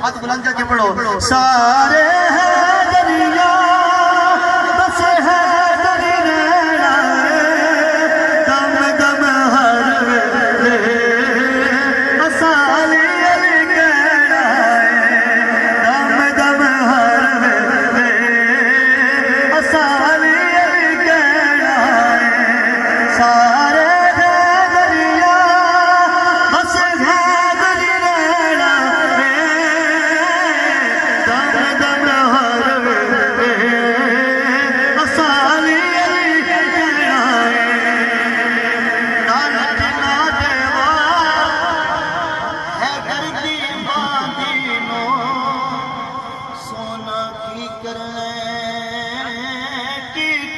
हाथ बुलंद करके पढ़ो। सारे हैं दरिया बस है दरी नैना, दम दम हर वेले असाली अली कहना है, दम दम हर वेले असाली अली कहना है। सारे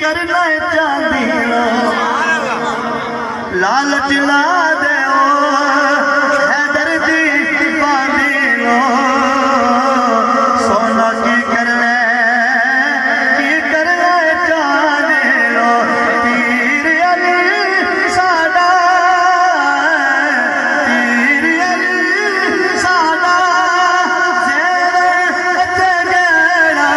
करना चांदी लालच ना दे हैदर दी बानी लो, सोना की करना चांदी लो। तीर अली साडा, तीर अली साडा जेर ते गहना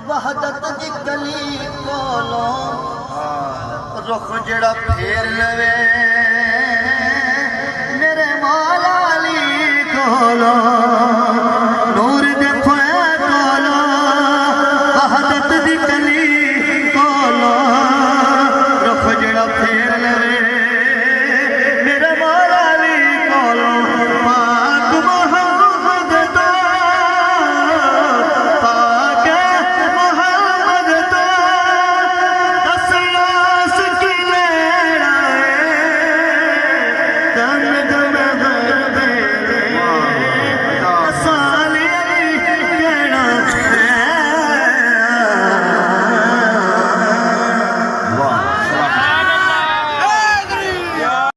वहदत दी गली कोलों रुख जड़ा फेर लवे।